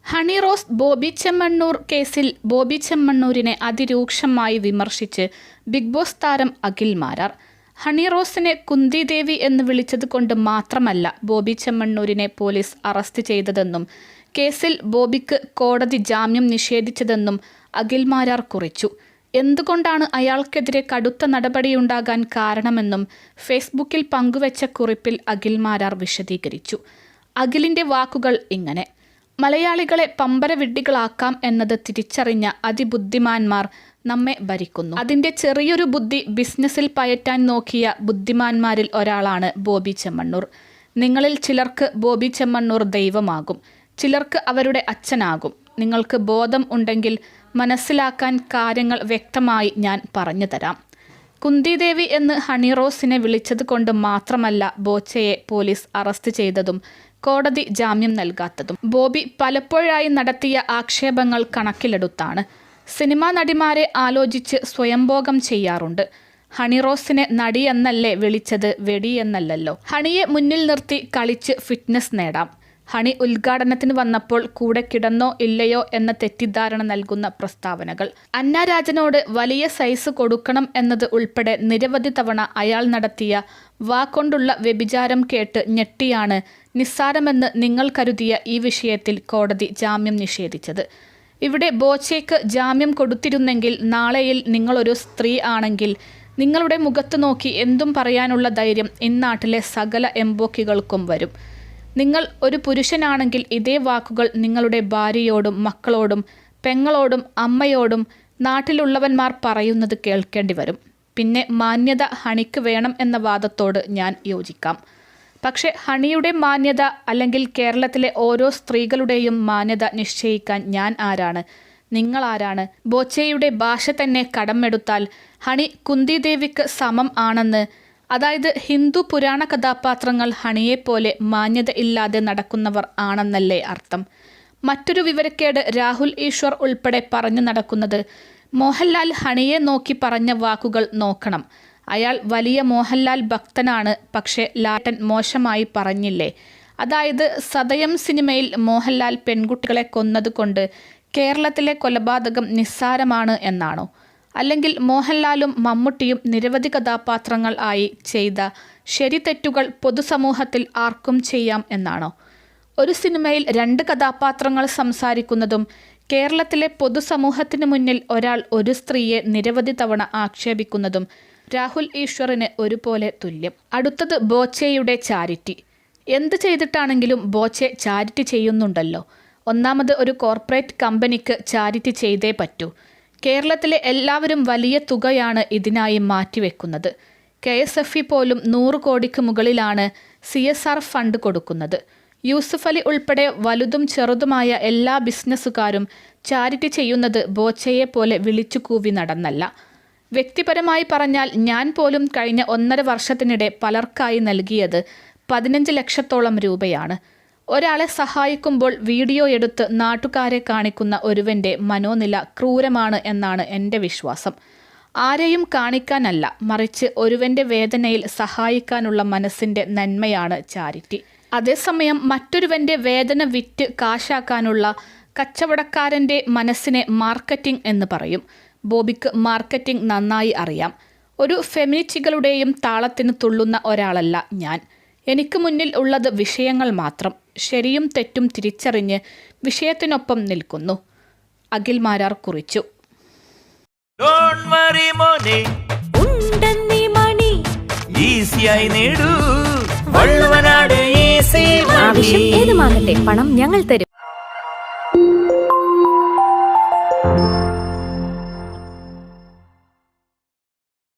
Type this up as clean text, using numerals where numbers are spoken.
ഹണി റോസ് ബോബി ചെമ്മണ്ണൂർ കേസിൽ ബോബി ചെമ്മണ്ണൂരിനെ അതിരൂക്ഷമായി വിമർശിച്ച് big boss താരം അഖിൽ മാരാർ. ഹണി റോസിനെ കുന്തി ദേവി എന്ന് വിളിച്ചത് കൊണ്ട് മാത്രമല്ല ബോബി ചെമ്മണ്ണൂരിനെ പോലീസ് അറസ്റ്റ് ചെയ്തതെന്നും കേസിൽ ബോബിക്ക് കോടതി ജാമ്യം നിഷേധിച്ചതെന്നും അഖിൽ മാരാർ കുറിച്ചു. എന്തുകൊണ്ടാണ് അയാൾക്കെതിരെ കടുത്ത നടപടിയുണ്ടാകാൻ കാരണമെന്നും ഫേസ്ബുക്കിൽ പങ്കുവച്ച കുറിപ്പിൽ അഖിൽ മാരാർ വിശദീകരിച്ചു. അഖിലിൻ്റെ വാക്കുകൾ ഇങ്ങനെ: മലയാളികളെ പമ്പരവിഡ്ഢികളാക്കാം എന്നത് തിരിച്ചറിഞ്ഞ അതിബുദ്ധിമാന്മാർ നമ്മെ ഭരിക്കുന്നു. അതിൻ്റെ ചെറിയൊരു ബുദ്ധി ബിസിനസ്സിൽ പയറ്റാൻ നോക്കിയ ബുദ്ധിമാന്മാരിൽ ഒരാളാണ് ബോബി ചെമ്മണ്ണൂർ. നിങ്ങളിൽ ചിലർക്ക് ബോബി ചെമ്മണ്ണൂർ ദൈവമാകും, ചിലർക്ക് അവരുടെ അച്ഛനാകും. നിങ്ങൾക്ക് ബോധം ഉണ്ടെങ്കിൽ മനസ്സിലാക്കാൻ കാര്യങ്ങൾ വ്യക്തമായി ഞാൻ പറഞ്ഞു തരാം. കുന്തി ദേവി എന്ന് ഹണി റോസിനെ വിളിച്ചത് കൊണ്ട് മാത്രമല്ല ബോച്ചയെ പോലീസ് അറസ്റ്റ് ചെയ്തതും കോടതി ജാമ്യം നൽകാത്തതും. ബോബി പലപ്പോഴായി നടത്തിയ ആക്ഷേപങ്ങൾ കണക്കിലെടുത്താണ്. സിനിമാ നടിമാരെ ആലോചിച്ച് സ്വയംഭോഗം ചെയ്യാറുണ്ട്. ഹണി റോസിനെ നടിയെന്നല്ലേ വിളിച്ചത്, വെടിയെന്നല്ലല്ലോ. ഹണിയെ മുന്നിൽ നിർത്തി കളിച്ച് ഫിറ്റ്നസ് നേടാം. ഹണി ഉദ്ഘാടനത്തിന് വന്നപ്പോൾ കൂടെ കിടന്നോ ഇല്ലയോ എന്ന തെറ്റിദ്ധാരണ നൽകുന്ന പ്രസ്താവനകൾ. അന്ന രാജനോട് വലിയ സൈസ് കൊടുക്കണം എന്നത് ഉൾപ്പെടെ നിരവധി തവണ അയാൾ നടത്തിയ വാക്കൊണ്ടുള്ള വ്യഭിചാരം കേട്ട് ഞെട്ടിയാണ് നിസ്സാരമെന്ന് നിങ്ങൾ കരുതിയ ഈ വിഷയത്തിൽ കോടതി ജാമ്യം നിഷേധിച്ചത്. ഇവിടെ ബോച്ചയ്ക്ക് ജാമ്യം കൊടുത്തിരുന്നെങ്കിൽ നാളെയിൽ നിങ്ങളൊരു സ്ത്രീ ആണെങ്കിൽ നിങ്ങളുടെ മുഖത്ത് നോക്കി എന്തും പറയാനുള്ള ധൈര്യം ഇന്നാട്ടിലെ സകല എംബോക്കികൾക്കും വരും. നിങ്ങൾ ഒരു പുരുഷനാണെങ്കിൽ ഇതേ വാക്കുകൾ നിങ്ങളുടെ ഭാര്യയോടും മക്കളോടും പെങ്ങളോടും അമ്മയോടും നാട്ടിലുള്ളവന്മാർ പറയുന്നത് കേൾക്കേണ്ടി വരും. പിന്നെ മാന്യത ഹണിക്ക് വേണം എന്ന വാദത്തോട് ഞാൻ യോജിക്കാം. പക്ഷേ ഹണിയുടെ മാന്യത അല്ലെങ്കിൽ കേരളത്തിലെ ഓരോ സ്ത്രീകളുടെയും മാന്യത നിശ്ചയിക്കാൻ ഞാൻ ആരാണ്, നിങ്ങളാരാണ്? ബോച്ചയുടെ ഭാഷ തന്നെ കടമെടുത്താൽ ഹണി കുന്തി ദേവിക്ക് സമം ആണെന്ന്, അതായത് ഹിന്ദു പുരാണ കഥാപാത്രങ്ങൾ ഹണിയെപ്പോലെ മാന്യത ഇല്ലാതെ നടക്കുന്നവർ ആണെന്നല്ലേ അർത്ഥം. മറ്റൊരു വിവരക്കേട് രാഹുൽ ഈശ്വർ ഉൾപ്പെടെ പറഞ്ഞു നടക്കുന്നത് മോഹൻലാൽ ഹണിയെ നോക്കി പറഞ്ഞ വാക്കുകൾ നോക്കണം. അയാൾ വലിയ മോഹൻലാൽ ഭക്തനാണ്, പക്ഷേ ലാട്ടൻ മോശമായി പറഞ്ഞില്ലേ? അതായത് സതയം സിനിമയിൽ മോഹൻലാൽ പെൺകുട്ടികളെ കൊന്നതുകൊണ്ട് കേരളത്തിലെ കൊലപാതകം നിസ്സാരമാണ് എന്നാണോ? അല്ലെങ്കിൽ മോഹൻലാലും മമ്മൂട്ടിയും നിരവധി കഥാപാത്രങ്ങൾ ആയി ചെയ്ത ശരി തെറ്റുകൾ പൊതുസമൂഹത്തിൽ ആർക്കും ചെയ്യാം എന്നാണോ? ഒരു സിനിമയിൽ 2 കഥാപാത്രങ്ങൾ സംസാരിക്കുന്നതും കേരളത്തിലെ പൊതുസമൂഹത്തിന് മുന്നിൽ ഒരാൾ ഒരു സ്ത്രീയെ നിരവധി തവണ ആക്ഷേപിക്കുന്നതും രാഹുൽ ഈശ്വറിന് ഒരുപോലെ തുല്യം. അടുത്തത് ബോച്ചയുടെ ചാരിറ്റി. എന്ത് ചെയ്തിട്ടാണെങ്കിലും ബോച്ചെ ചാരിറ്റി ചെയ്യുന്നുണ്ടല്ലോ. ഒന്നാമത് ഒരു കോർപ്പറേറ്റ് കമ്പനിക്ക് ചാരിറ്റി ചെയ്തേ പറ്റൂ. കേരളത്തിലെ എല്ലാവരും വലിയ തുകയാണ് ഇതിനായി മാറ്റിവെക്കുന്നത്. KSFE പോലും 100 കോടിക്ക് മുകളിലാണ് CSR ഫണ്ട് കൊടുക്കുന്നത്. യൂസുഫ് അലി ഉൾപ്പെടെ വലുതും ചെറുതുമായ എല്ലാ ബിസിനസ്സുകാരും ചാരിറ്റി ചെയ്യുന്നത് ബോച്ചയെ പോലെ വിളിച്ചു കൂവി നടന്നല്ല. വ്യക്തിപരമായി പറഞ്ഞാൽ ഞാൻ പോലും കഴിഞ്ഞ 1.5 വർഷത്തിനിടെ പലർക്കായി നൽകിയത് 15 ലക്ഷത്തോളം രൂപയാണ്. ഒരാളെ സഹായിക്കുമ്പോൾ വീഡിയോ എടുത്ത് നാട്ടുകാരെ കാണിക്കുന്ന ഒരുവൻ്റെ മനോനില ക്രൂരമാണ് എന്നാണ് എൻ്റെ വിശ്വാസം. ആരെയും കാണിക്കാനല്ല, മറിച്ച് ഒരുവൻ്റെ വേദനയിൽ സഹായിക്കാനുള്ള മനസ്സിൻ്റെ നന്മയാണ് ചാരിറ്റി. അതേസമയം മറ്റൊരുവൻ്റെ വേദന വിറ്റ് കാശാക്കാനുള്ള കച്ചവടക്കാരൻ്റെ മനസ്സിനെ മാർക്കറ്റിംഗ് എന്ന് പറയും. ബോബിക്ക് മാർക്കറ്റിംഗ് നന്നായി അറിയാം. ഒരു ഫെമിനിസ്റ്റുകളുടെയും താളത്തിന് തുള്ളുന്ന ഒരാളല്ല ഞാൻ. എനിക്ക് മുന്നിൽ ഉള്ളത് വിഷയങ്ങൾ മാത്രം. ശരിയും തെറ്റും തിരിച്ചറിഞ്ഞ് വിഷയത്തിനൊപ്പം നിൽക്കുന്നു. അഖിൽ മാരാർ കുറിച്ചു. ആവശ്യം ഏതുമാകട്ടെ, പണം ഞങ്ങൾ തരും.